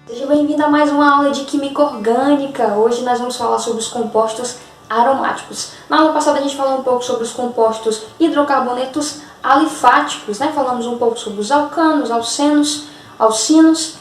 Seja bem-vindo a mais uma aula de Química Orgânica. Hoje nós vamos falar sobre os compostos aromáticos. Na aula passada a gente falou um pouco sobre os compostos hidrocarbonetos alifáticos, né? Falamos um pouco sobre os alcanos, alcinos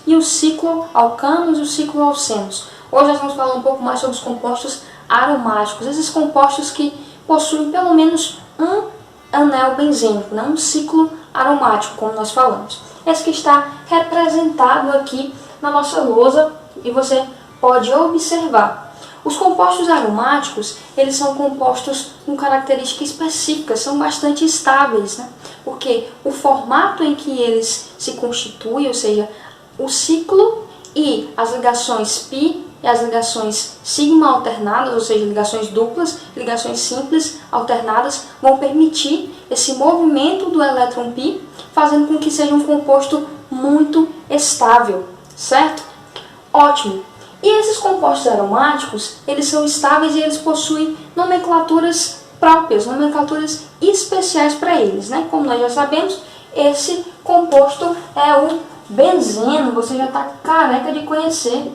e os cicloalcanos e os cicloalcenos. Hoje nós vamos falar um pouco mais sobre os compostos aromáticos, esses compostos que possuem pelo menos um anel benzênico, né? Um ciclo aromático, como nós falamos. Esse que está representado aqui na nossa lousa e você pode observar. Os compostos aromáticos, eles são compostos com características específicas, são bastante estáveis, né? Porque o formato em que eles se constituem, ou seja, o ciclo e as ligações π e as ligações sigma alternadas, ou seja, ligações duplas, ligações simples alternadas, vão permitir esse movimento do elétron π, fazendo com que seja um composto muito estável, certo? Ótimo! E esses compostos aromáticos, eles são estáveis e eles possuem nomenclaturas próprias, nomenclaturas especiais para eles, né? Como nós já sabemos, esse composto é o benzeno. Você já está careca de conhecer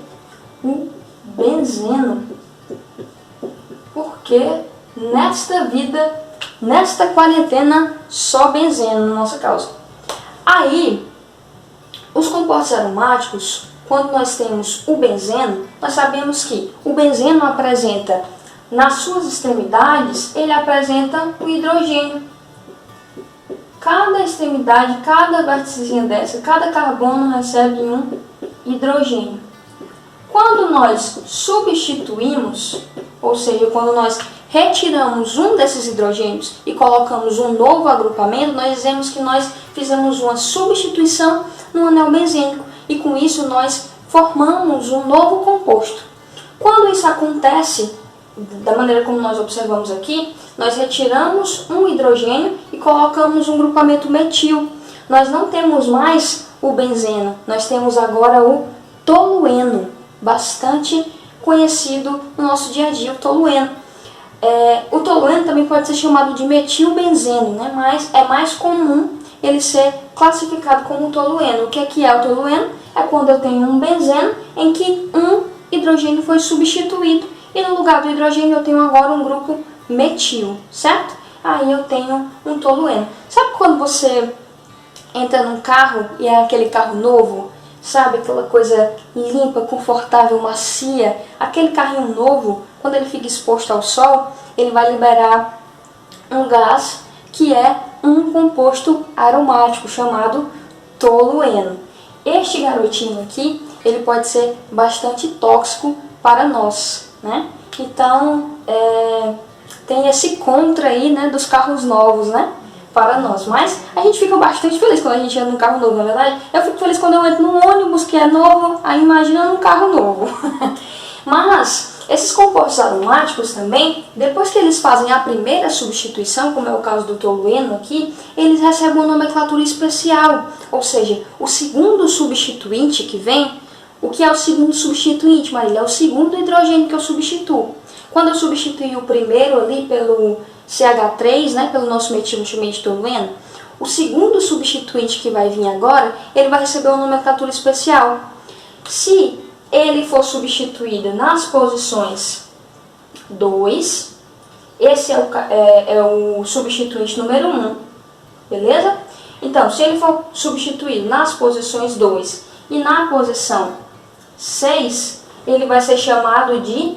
o benzeno, porque nesta vida, nesta quarentena, só benzeno na nossa causa. Aí, os compostos aromáticos, quando nós temos o benzeno, nós sabemos que o benzeno apresenta, nas suas extremidades, ele apresenta o hidrogênio. Cada extremidade, cada vérticezinha dessa, cada carbono recebe um hidrogênio. Quando nós substituímos, ou seja, quando nós retiramos um desses hidrogênios e colocamos um novo agrupamento, nós dizemos que nós fizemos uma substituição no anel benzênico e com isso nós formamos um novo composto. Quando isso acontece, da maneira como nós observamos aqui, nós retiramos um hidrogênio e colocamos um grupamento metil. Nós não temos mais o benzeno, nós temos agora o tolueno, bastante conhecido no nosso dia a dia, o tolueno. O tolueno também pode ser chamado de metilbenzeno, né? Mas é mais comum ele ser classificado como tolueno. O que é o tolueno? É quando eu tenho um benzeno em que um hidrogênio foi substituído e no lugar do hidrogênio eu tenho agora um grupo metil, certo? Aí eu tenho um tolueno. Sabe quando você entra num carro e é aquele carro novo? Sabe, aquela coisa limpa, confortável, macia? Aquele carrinho novo, quando ele fica exposto ao sol, ele vai liberar um gás que é um composto aromático chamado tolueno. Este garotinho aqui, ele pode ser bastante tóxico para nós, né? Então, tem esse contra aí, né, dos carros novos, né? Para nós, mas a gente fica bastante feliz quando a gente entra num carro novo, na verdade. Eu fico feliz quando eu entro num ônibus que é novo, aí imagina num carro novo. Mas esses compostos aromáticos também, depois que eles fazem a primeira substituição, como é o caso do tolueno aqui, eles recebem uma nomenclatura especial, ou seja, o segundo substituinte que vem. O que é o segundo substituinte, Marília? É o segundo hidrogênio que eu substituo. Quando eu substituí o primeiro ali pelo CH3, né, pelo nosso metilbenzeno tolueno, o segundo substituinte que vai vir agora, ele vai receber uma nomenclatura especial. Se ele for substituído nas posições 2, esse é o substituinte número 1, beleza? Então, se ele for substituído nas posições 2 e na posição 6, ele vai ser chamado de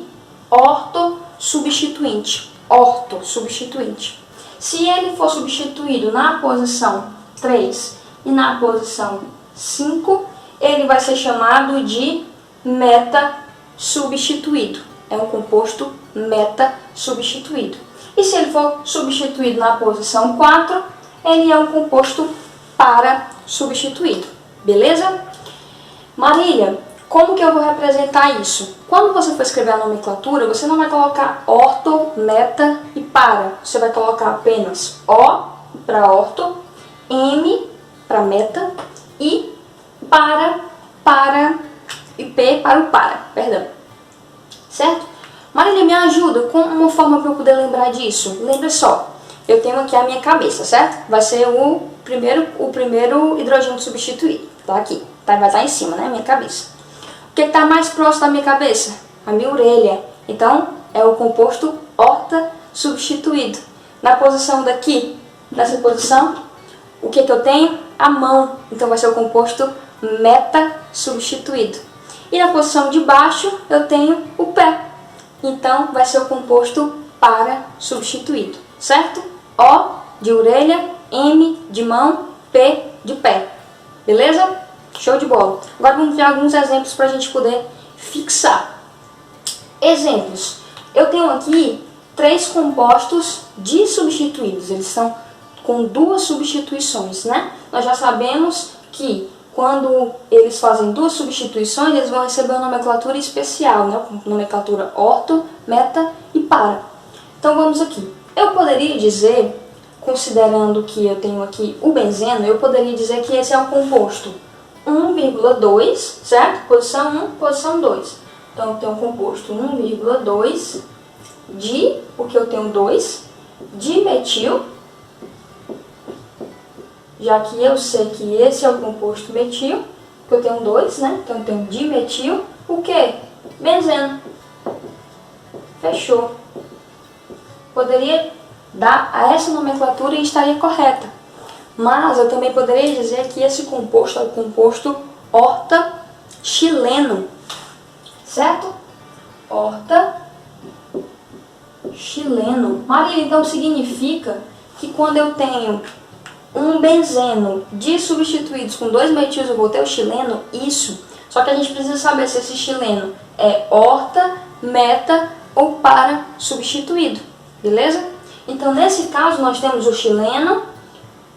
ortossubstituinte. Ortossubstituinte. Se ele for substituído na posição 3 e na posição 5, ele vai ser chamado de meta-substituído. É um composto meta-substituído. E se ele for substituído na posição 4, ele é um composto para-substituído. Beleza? Marília, como que eu vou representar isso? Quando você for escrever a nomenclatura, você não vai colocar orto, meta e para. Você vai colocar apenas O para orto, M para meta e para e P para o perdão. Certo? Marília, me ajuda com uma forma para eu poder lembrar disso. Lembra só, eu tenho aqui a minha cabeça, certo? Vai ser o primeiro hidrogênio substituído. Tá aqui, tá? Vai estar em cima, né? Minha cabeça. que está mais próximo da minha cabeça? A minha orelha. Então, é o composto horta substituído. Na posição daqui, nessa posição, o que eu tenho? A mão. Então, vai ser o composto meta substituído. E na posição de baixo, eu tenho o pé. Então, vai ser o composto para substituído. Certo? O de orelha, M de mão, P de pé. Beleza? Show de bola. Agora vamos ver alguns exemplos para a gente poder fixar. Exemplos. Eu tenho aqui 3 compostos dissubstituídos. Eles estão com 2 substituições, né? Nós já sabemos que quando eles fazem 2 substituições, eles vão receber uma nomenclatura especial, né? Nomenclatura orto, meta e para. Então vamos aqui. Eu poderia dizer, considerando que eu tenho aqui o benzeno, eu poderia dizer que esse é o composto 1,2, certo? Posição 1, posição 2. Então eu tenho um composto 1,2 de, porque eu tenho 2, dimetil, já que eu sei que esse é o composto metil, porque eu tenho 2, né? Então eu tenho dimetil, o que? Benzeno. Fechou. Poderia dar a essa nomenclatura e estaria correta. Mas eu também poderia dizer que esse composto é o composto horta chileno. Certo? Horta chileno. Maria, então significa que quando eu tenho um benzeno dissubstituídos com 2 metilos, eu vou ter o chileno? Isso. Só que a gente precisa saber se esse chileno é horta, meta ou para substituído. Beleza? Então, nesse caso, nós temos o chileno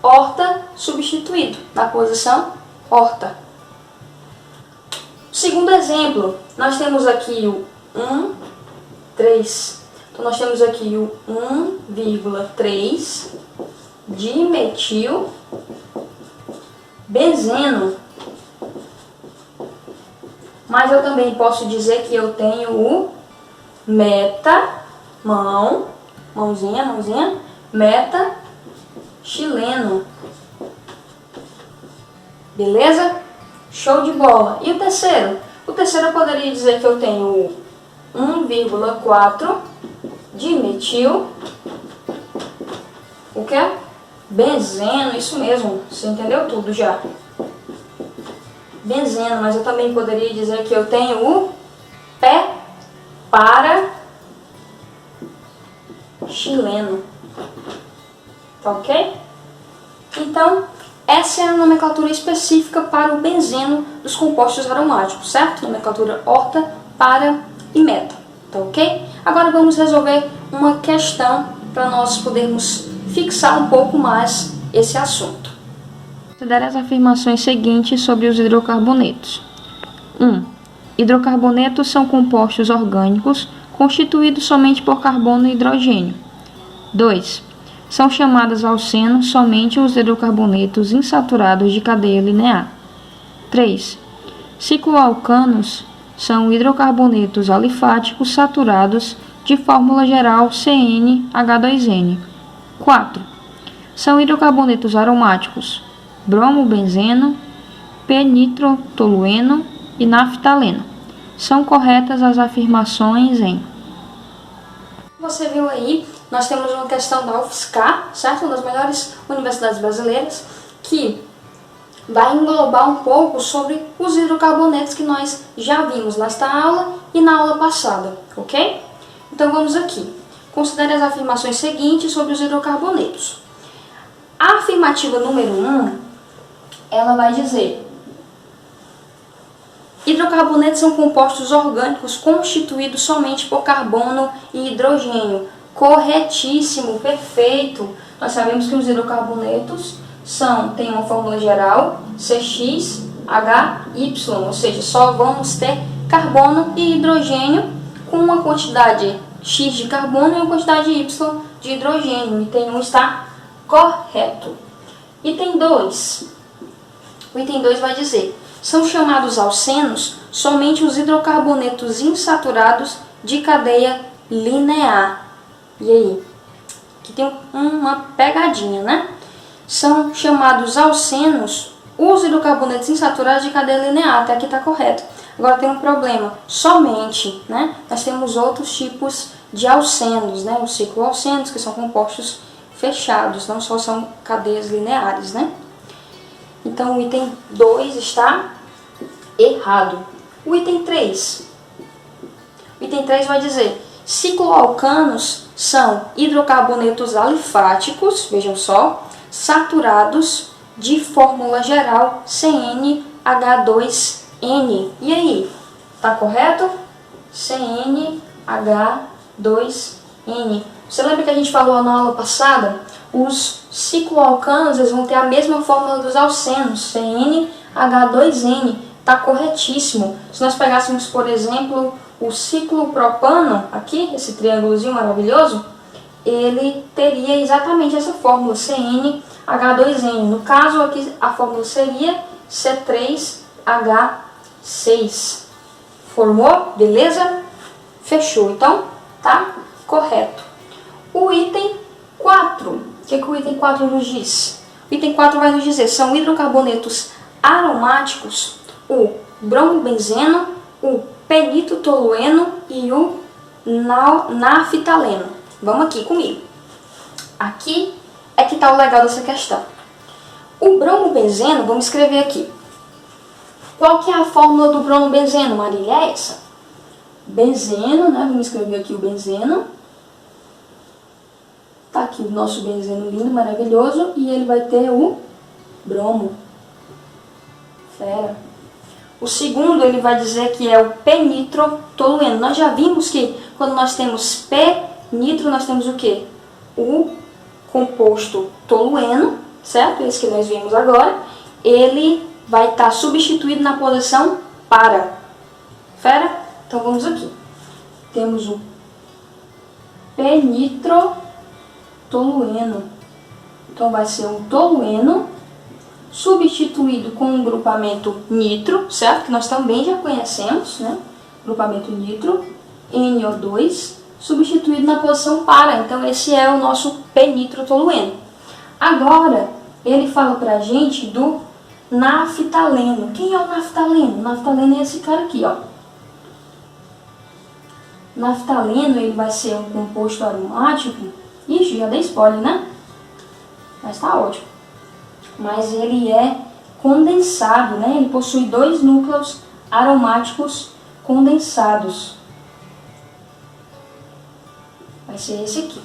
horta substituído, na posição horta. Segundo exemplo, nós temos aqui o 3. Então, nós temos aqui o 1,3 dimetil benzeno. Mas eu também posso dizer que eu tenho o meta, mãozinha, meta chileno. Beleza? Show de bola. E o terceiro? O terceiro eu poderia dizer que eu tenho o 1,4 dimetil, o que? Benzeno, isso mesmo, você entendeu tudo já. Benzeno, mas eu também poderia dizer que eu tenho o pé para chileno. Tá ok? Então, essa é a nomenclatura específica para o benzeno dos compostos aromáticos, certo? Nomenclatura horta, para e meta. Tá ok? Agora vamos resolver uma questão para nós podermos fixar um pouco mais esse assunto. Considere as afirmações seguintes sobre os hidrocarbonetos. 1. Hidrocarbonetos são compostos orgânicos constituídos somente por carbono e hidrogênio. 2. São chamados alcenos somente os hidrocarbonetos insaturados de cadeia linear. 3. Cicloalcanos são hidrocarbonetos alifáticos saturados de fórmula geral CnH2n. 4. São hidrocarbonetos aromáticos bromobenzeno, p-nitrotolueno e naftaleno. São corretas as afirmações em... Você viu aí, nós temos uma questão da UFSCar, certo? Uma das melhores universidades brasileiras, que vai englobar um pouco sobre os hidrocarbonetos que nós já vimos nesta aula e na aula passada, ok? Então vamos aqui. Considere as afirmações seguintes sobre os hidrocarbonetos. A afirmativa número 1, ela vai dizer: hidrocarbonetos são compostos orgânicos constituídos somente por carbono e hidrogênio. Corretíssimo, perfeito. Nós sabemos que os hidrocarbonetos têm uma fórmula geral CXHY, ou seja, só vamos ter carbono e hidrogênio com uma quantidade X de carbono e uma quantidade Y de hidrogênio. Item 1 está correto. Item 2. O item 2 vai dizer: são chamados alcenos somente os hidrocarbonetos insaturados de cadeia linear. E aí? Aqui tem uma pegadinha, né? São chamados alcenos os hidrocarbonetos insaturados de cadeia linear. Até aqui está correto. Agora tem um problema, somente, né? Nós temos outros tipos de alcenos, né? Os cicloalcenos, que são compostos fechados, não só são cadeias lineares, né? Então o item 2 está errado. O item 3. O item 3 vai dizer: cicloalcanos são hidrocarbonetos alifáticos, vejam só, saturados de fórmula geral CnH2n. E aí, tá correto? CnH2n. Você lembra que a gente falou na aula passada? Os cicloalcanos eles vão ter a mesma fórmula dos alcenos, CnH2n. Tá corretíssimo. Se nós pegássemos, por exemplo, o ciclopropano, aqui, esse triângulozinho maravilhoso, ele teria exatamente essa fórmula, CnH2n. No caso, aqui a fórmula seria C3H6. Formou? Beleza? Fechou. Então, tá correto. O item 4. O que o item 4 nos diz? O item 4 vai nos dizer: são hidrocarbonetos aromáticos o bromobenzeno, o penitotolueno e o naftaleno. Vamos aqui comigo. Aqui é que está o legal dessa questão. O bromobenzeno, vamos escrever aqui. Qual que é a fórmula do bromobenzeno, Marília? É essa. Benzeno, né? Vamos escrever aqui o benzeno. Tá aqui o nosso benzeno lindo, maravilhoso. E ele vai ter o bromo. Fera. O segundo, ele vai dizer que é o penitrotolueno. Nós já vimos que quando nós temos P-nitro, nós temos o quê? O composto tolueno, certo? Esse que nós vimos agora. Ele vai estar substituído na posição para. Fera? Então vamos aqui. Temos o penitrotolueno. Então vai ser um tolueno substituído com um grupamento nitro, certo? Que nós também já conhecemos, né? Grupamento nitro, NO2, substituído na posição para. Então esse é o nosso penitrotolueno. Agora, ele fala pra gente do naftaleno. Quem é o naftaleno? O naftaleno é esse cara aqui, ó. Naftaleno, ele vai ser um composto aromático. Ixi, já dei spoiler, né? Mas tá ótimo. Mas ele é condensado, né? Ele possui 2 núcleos aromáticos condensados. Vai ser esse aqui.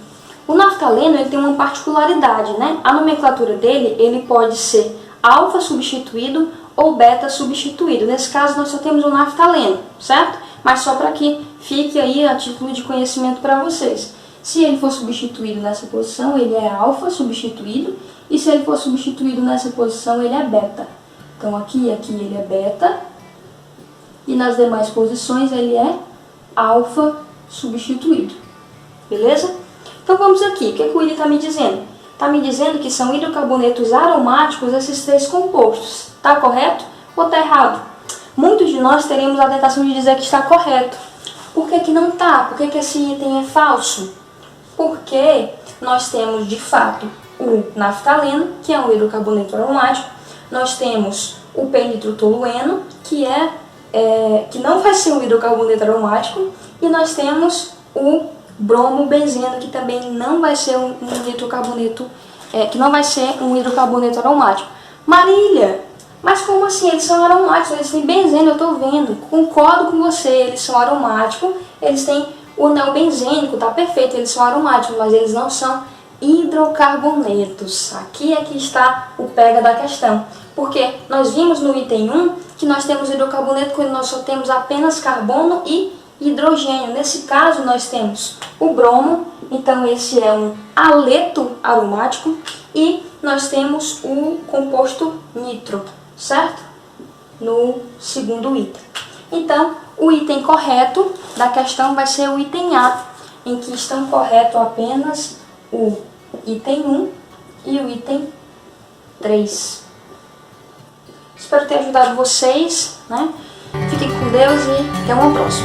O naftaleno ele tem uma particularidade, né? A nomenclatura dele, ele pode ser alfa substituído ou beta substituído. Nesse caso, nós só temos o naftaleno, certo? Mas só para que fique aí a título de conhecimento para vocês. Se ele for substituído nessa posição, ele é alfa substituído. E se ele for substituído nessa posição, ele é beta. Então aqui e aqui ele é beta. E nas demais posições ele é alfa substituído. Beleza? Então vamos aqui. O que o Willi está me dizendo? Está me dizendo que são hidrocarbonetos aromáticos esses 3 compostos. Está correto ou está errado? Muitos de nós teremos a tentação de dizer que está correto. Por que não está? Por que esse item é falso? Porque nós temos, de fato, o naftaleno, que é um hidrocarboneto aromático. Nós temos o penitrotolueno, que não vai ser um hidrocarboneto aromático. E nós temos o bromobenzeno, que também não vai ser um hidrocarboneto, aromático. Marília, mas como assim? Eles são aromáticos, eles têm benzeno, eu estou vendo. Concordo com você, eles são aromáticos, eles têm o anel benzênico, tá perfeito, eles são aromáticos, mas eles não são hidrocarbonetos. Aqui é que está o pega da questão. Porque nós vimos no item 1 que nós temos hidrocarboneto quando nós só temos apenas carbono e hidrogênio. Nesse caso nós temos o bromo, então esse é um aleto aromático, e nós temos o composto nitro, certo? No segundo item. Então, o item correto da questão vai ser o item A, em que estão corretos apenas o item 1 e o item 3. Espero ter ajudado vocês, né? Fiquem com Deus e até uma próxima.